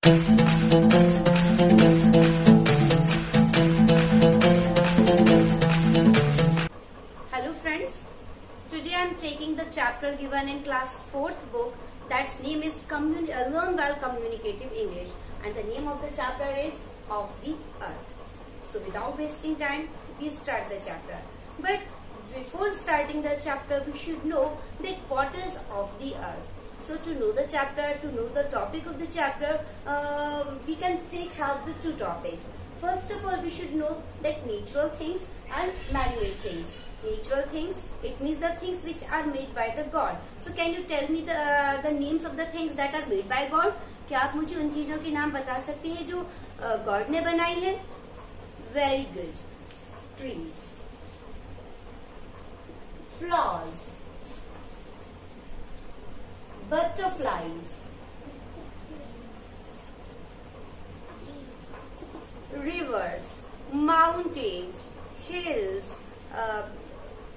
Hello friends, today I am taking the chapter given in class 4th book, that's name is Learn Well Communicative English, and the name of the chapter is Of the Earth. So without wasting time, we start the chapter. But before starting the chapter, we should know that what is of the earth. So to know the chapter, to know the topic of the chapter, we can take help with two topics. First of all, we should know that natural things and man-made things. Natural things, it means the things which are made by the God. So can you tell me the names of the things that are made by God? क्या आप मुझे उन चीजों के नाम बता सकते हैं जो गॉड ने बनाई है? Very good. Trees, flowers, butterflies, rivers, mountains, hills,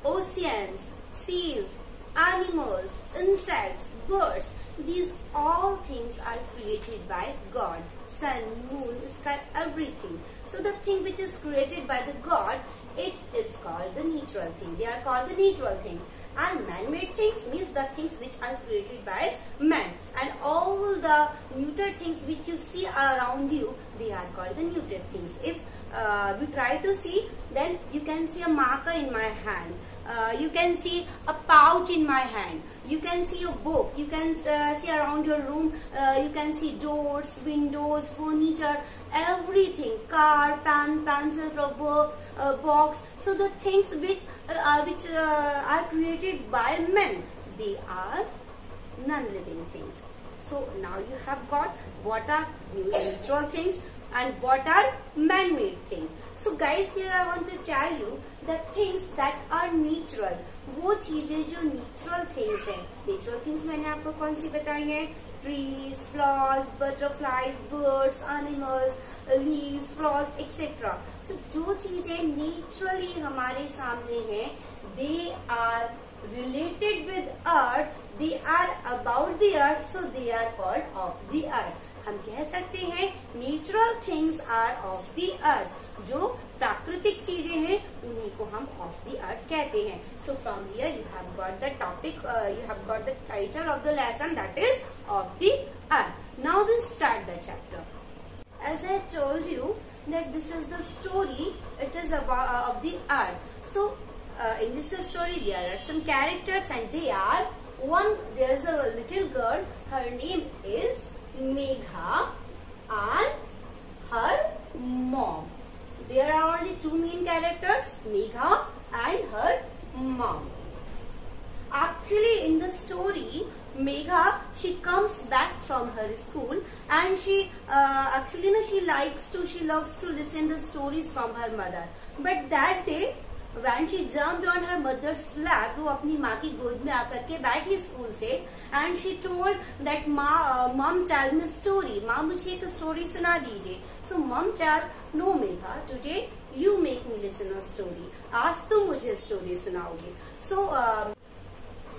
oceans, seas, animals, insects, birds. These all things are created by God. Sun, moon, sky, everything. So the thing which is created by the God, it is called the natural thing. They are called the natural things. And man-made things means the things which are created by man. And all the neutered things which you see around you, they are called the neutered things. If we try to see, then you can see a marker in my hand. You can see a pouch in my hand. You can see a book. You can see around your room. You can see doors, windows, furniture, everything. Car, pen, pencil, rubber, box. So the things which are created by men, they are non-living things. So now you have got what are natural things and what are man-made things. So guys, here I want to tell you the things that are natural. वो चीजें जो natural things हैं. Natural things मैंने आपको कौन सी बताई हैं? Trees, flowers, butterflies, birds, animals, leaves, flowers, etc. तो जो चीजें naturally हमारे सामने हैं, they are related with earth, they are about the earth, so they are called of the earth. हम कह सकते हैं natural things are of the earth. जो प्राकृतिक चीजें हैं उन्हीं को हम ऑफ द अर्थ कहते हैं. So from here you have got the topic, you have got the title of the lesson, that is of the earth. Now we start the chapter. As I told you that this is the story, it is about of the earth. So in this story there are some characters and they are there is a little girl, her name is Megha and her mom. There are only two main characters, Megha and her mom. Actually in the story, Megha, she comes back from her school and she she loves to listen the stories from her mother. But that day when she jumped on her mother's lap, वो अपनी माँ की गोद में आकर के बैठी school से, and she told that mom tell me story, माँ मुझे एक स्टोरी सुना दीजिए. So mom tell, no Megha, today you make me listen a story. आज तुम मुझे story सुनाओगे.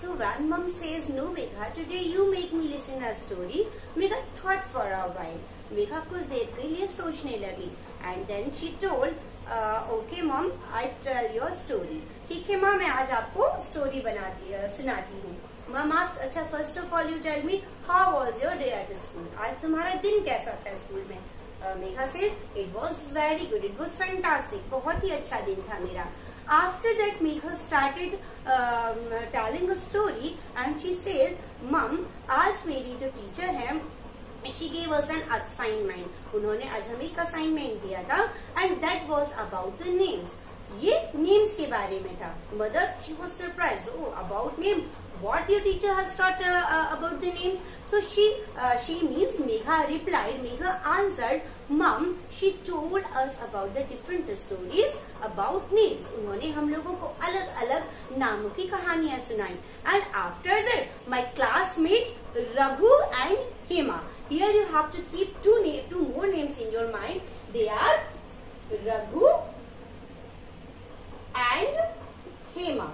So when mom says, no Megha, today you make me listen a story, Megha thought for a while. Megha कुछ देर के लिए सोचने लगी. And then she told, okay mom, I tell your story. ठीक है माँ, मैं आज आपको स्टोरी सुनाती हूँ. Mom asked, अच्छा first of all you tell me, how was your day at school? आज तुम्हारा दिन कैसा था स्कूल में? Megha says, it was very good, it was fantastic. बहुत ही अच्छा दिन था मेरा. After that, Megha started telling a story and she says, Mom, आज मेरी जो टीचर है, she gave us an assignment. उन्होंने आज हमें एक assignment दिया था and that was about the names. ये names के बारे में था. Mother, she was surprised. Oh, about name. What your teacher has taught about the names? So she means Megha replied, Megha answered, Mom, she told us about the different stories about names. उन्होंने हम लोगों को अलग अलग नामों की कहानियां सुनाई. And after that, my classmate Raghu and Hema. Here you have to keep two more names in your mind. They are Raghu and Hema.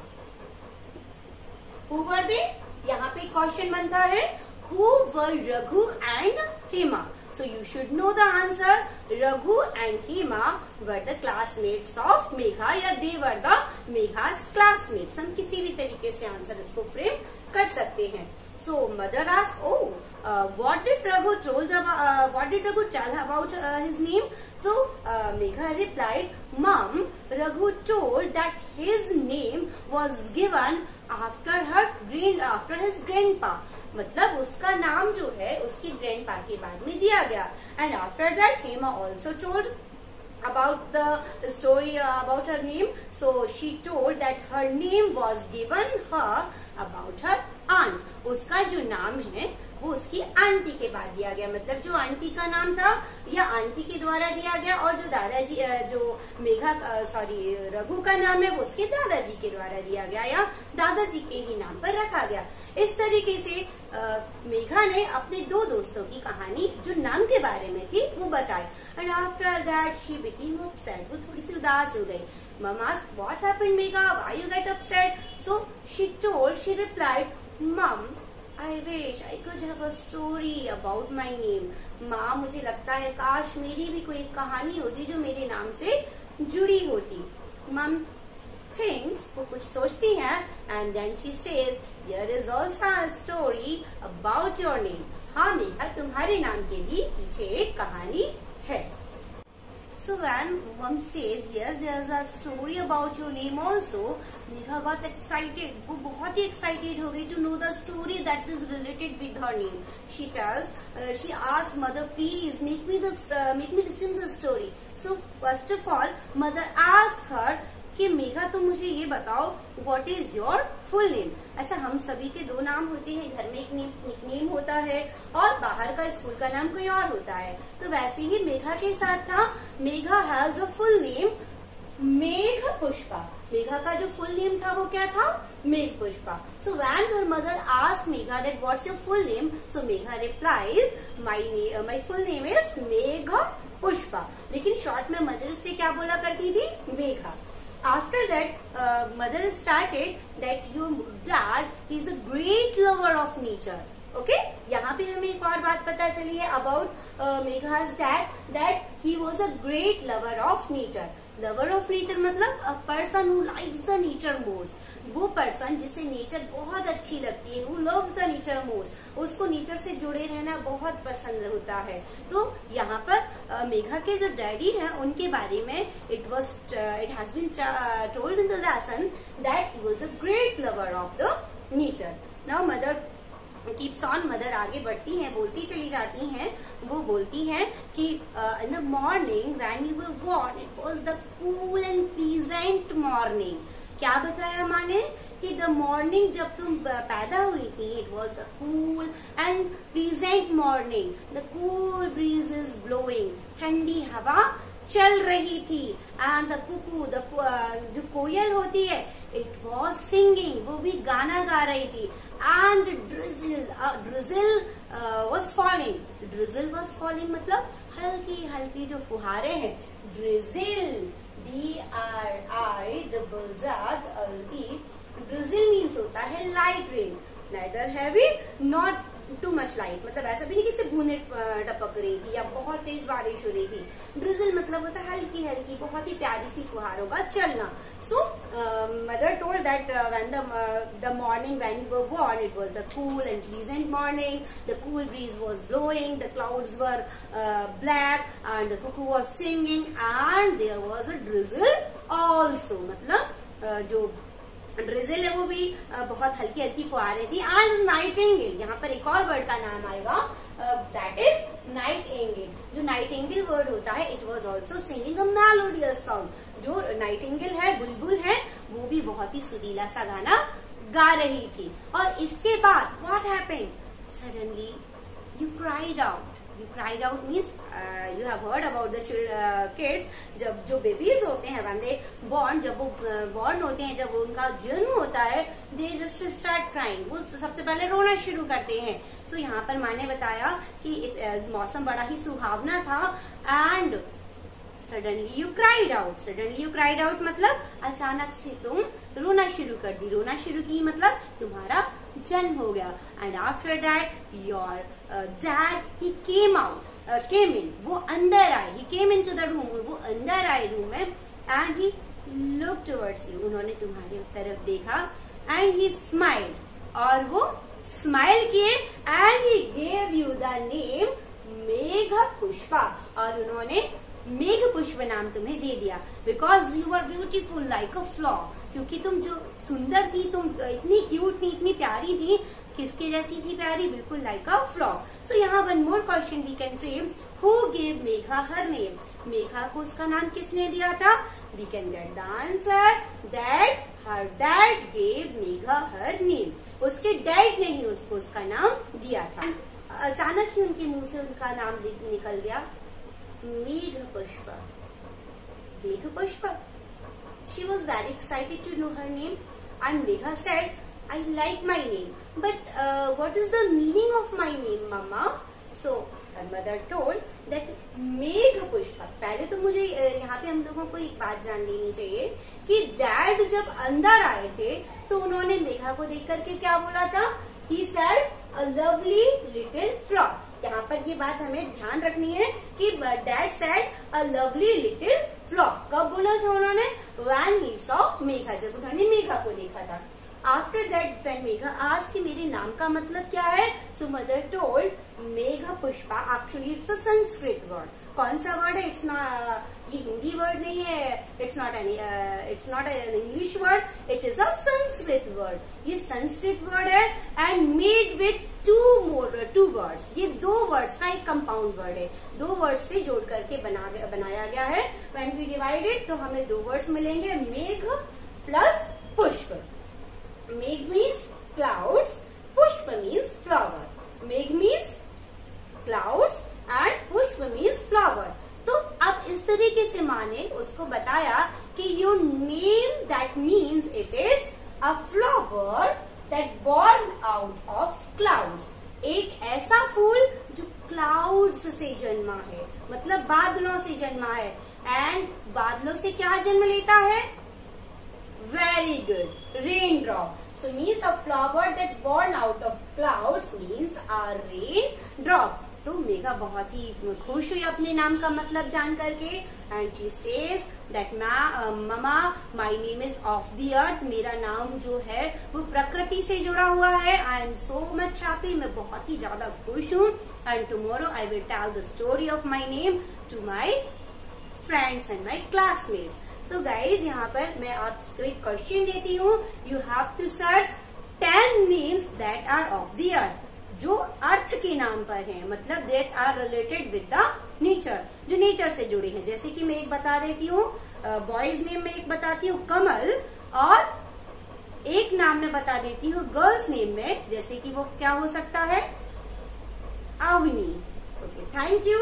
Who were they? यहाँ पे क्वेश्चन बनता है, who were Raghu and Hema? So you should know the answer. Raghu and Hema were the classmates of Megha, या they were the Megha's classmates. हम किसी भी तरीके से आंसर इसको फ्रेम कर सकते हैं. So mother asked, what did Raghu tell about his name? So Megha replied, Mom, Raghu told that his name was given after his grandpa. मतलब उसका नाम जो है उसकी ग्रैंडपा के बाद में दिया गया. And after that Hema also told about the story about her name. So she told that her name was given her about her aunt. उसका जो नाम है वो उसकी आंटी के बाद दिया गया. मतलब जो आंटी का नाम था या आंटी के द्वारा दिया गया, और जो दादाजी जो रघु का नाम है वो उसके दादाजी के द्वारा दिया गया या दादाजी के ही नाम पर रखा गया. इस तरीके से मेघा ने अपने दो दोस्तों की कहानी जो नाम के बारे में थी वो बताई. And after that she became upset. वो थोड़ी सी उदास हो गई. मम asked, what happened Megha, why you get upset? So she replied, मम, I wish I could have a story about my name. माँ, मुझे लगता है काश मेरी भी कोई कहानी होती जो मेरे नाम से जुड़ी होती. मम thinks, वो कुछ सोचती है, and then she says, there is also a story about your name. हाँ मेघा, तुम्हारे नाम के भी पीछे एक कहानी है. So when mom says yes, there's a story about your name also, Megha got excited. वो बहुत ही excited हो गई to know the story that is related with her name. She asks mother, please make me listen the story. So first of all, mother asks her कि मेघा तुम मुझे ये बताओ, what is your full name. अच्छा, हम सभी के दो नाम होते हैं. घर में एक निकनेम होता है और बाहर का स्कूल का नाम कोई और होता है. तो वैसे ही मेघा के साथ था. Megha has a full name मेघ पुष्पा. मेघा का जो फुल नेम था वो क्या था? मेघ Pushpa. So when her mother asked Megha that what's your full name, so Megha replies, my full name is मेघ पुष्पा. लेकिन शॉर्ट में मदर से क्या बोला करती थी? Megha. After that, mother started that your dad is a great lover of nature. Okay? यहाँ पे हमें एक और बात पता चली है about Megha's dad, that he was a great lover of nature. Lover of nature मतलब a person who likes the nature most. वो पर्सन जिसे नेचर बहुत अच्छी लगती है, who loves the nature most, उसको नेचर से जुड़े रहना बहुत पसंद होता है. तो यहाँ पर मेघा के जो डैडी हैं उनके बारे में it has been told in the lesson that he was a great lover of the nature. Now mother keeps on. Mother आगे बढ़ती हैं, बोलती चली जाती हैं. वो बोलती हैं कि in the morning when you were born it was the cool and pleasant morning. क्या बताया माँ ने? कि द मॉर्निंग जब तुम पैदा हुई थी, it was the cool and pleasant morning. The cool bridge is blowing. ठंडी हवा चल रही थी. एंड द कुकू, जो कोयल होती है, इट वॉज सिंगिंग. वो भी गाना गा रही थी. And ड्रिजिल was falling. ड्रिजिल was falling मतलब हल्की हल्की जो फुहारे हैं. ड्रिजिल, DRIZZLE. ड्रिजिल मीन्स होता है light rain. Neither heavy not too much light. मतलब ऐसा भी नहीं कि सिर्फ बूंदे टपक रही थी या बहुत तेज बारिश हो रही थी. ड्रिजिल मतलब होता है हल्की हल्की बहुत ही प्यारी सी फुहारों का चलना. So mother told that when the morning when you were born it was the cool and pleasant morning. The cool breeze was blowing, the clouds were black and the cuckoo was singing and there was a drizzle also. मतलब जो ड्रिजिल है वो भी बहुत हल्की हल्की फुहारे थी. एंड नाइटिंगेल, यहाँ पर एक और वर्ड का नाम आएगा, दैट इज नाइटिंगेल. जो नाइटिंगेल वर्ड होता है, it was also singing a melodious song. जो नाइटिंगेल है, बुलबुल है, वो भी बहुत ही सुरीला सा गाना गा रही थी. और इसके बाद what happened? Suddenly you cried out. You cried out means you have heard about the kids. जब जो बेबीज होते हैं when they born, जब वो born होते हैं, जब उनका जन्म होता है, they just start crying. वो सबसे पहले रोना शुरू करते हैं. So यहाँ पर माँ ने बताया कि मौसम बड़ा ही सुहावना था. And suddenly you cried out. Suddenly you cried out मतलब अचानक से तुम रोना शुरू कर दी. रोना शुरू की मतलब तुम्हारा जन्म हो गया. And after that your dad he came out. came in, वो अंदर आए, he came into the room, वो अंदर आए रूम में, and he looked towards you, उन्होंने तुम्हारी तरफ देखा, and he smiled, और वो स्माइल किए, and he gave you the name मेघ पुष्पा, और उन्होंने मेघ पुष्प नाम तुम्हें दे दिया, because you are beautiful like a flower, क्योंकि तुम जो सुंदर थी, तुम इतनी क्यूट थी, इतनी प्यारी थी, किसके जैसी थी प्यारी, बिल्कुल लाइक अ फ्लावर। सो यहाँ one more question we can frame, who gave Megha her name, Megha को उसका नाम किसने दिया था? We can get the answer that her dad gave Megha her name, उसके डैड ने ही उसको उसका नाम दिया था। अचानक ही उनके मुंह से उनका नाम निकल गया, मेघ पुष्प, मेघ पुष्प। She was very excited to know her name, and Megha said, I like my name, but what is the meaning of my name, Mama? So her mother told that मेघ पुष्प। पहले तो मुझे यहाँ पे हम लोगों को एक बात जान लेनी चाहिए कि डैड जब अंदर आए थे तो उन्होंने मेघा को देख करके क्या बोला था? He said a lovely little flower। यहाँ पर ये बात हमें ध्यान रखनी है कि dad said a lovely little flock, कब बोला था उन्होंने? व्हेन ही सॉ मेघा, जब उन्होंने मेघा को देखा था। After that when Megha asked कि मेरे नाम का मतलब क्या है, सो मदर टोल्ड मेघ Pushpa actually it's a Sanskrit word. कौन सा वर्ड है? इट्स नॉट, ये हिंदी वर्ड नहीं है, it's not an English word, it is a Sanskrit word. ये संस्कृत वर्ड है and made with two words, ये दो वर्ड्स का एक कंपाउंड वर्ड है, दो वर्ड्स से जोड़ करके बनाया गया है। व्हेन वी डिवाइड इट तो हमें दो वर्ड्स मिलेंगे, मेघ प्लस पुष्प। मेघ मीन्स क्लाउड्स, पुष्प मीन्स फ्लावर। मेघ मीन्स क्लाउड्स एंड पुष्प मीन्स फ्लावर। तो अब इस तरीके से माँ ने उसको बताया कि your name that means it is a flower that born out of clouds, एक ऐसा फूल जो क्लाउड्स से जन्मा है, मतलब बादलों से जन्मा है। एंड बादलों से क्या जन्म लेता है? Very good, rain drop. So means a flower that born out of clouds means a rain drop. तो मेघा बहुत ही खुश हुई अपने नाम का मतलब जान करके, and she says that mama my name is of the अर्थ, मेरा नाम जो है वो प्रकृति से जुड़ा हुआ है। I am so much happy, मैं बहुत ही ज्यादा खुश हूँ। And tomorrow I will tell the story of my name to my friends and my classmates. So guys, यहाँ पर मैं आपको एक क्वेश्चन देती हूँ, you have to search 10 names that are of the earth, जो अर्थ के नाम पर हैं, मतलब that are related with the nature, जो नेचर से जुड़े हैं। जैसे कि मैं एक बता देती हूँ, बॉयज नेम में एक बताती हूँ कमल, और एक नाम में बता देती हूँ गर्ल्स नेम में, जैसे कि वो क्या हो सकता है? अवनी। Okay, thank you.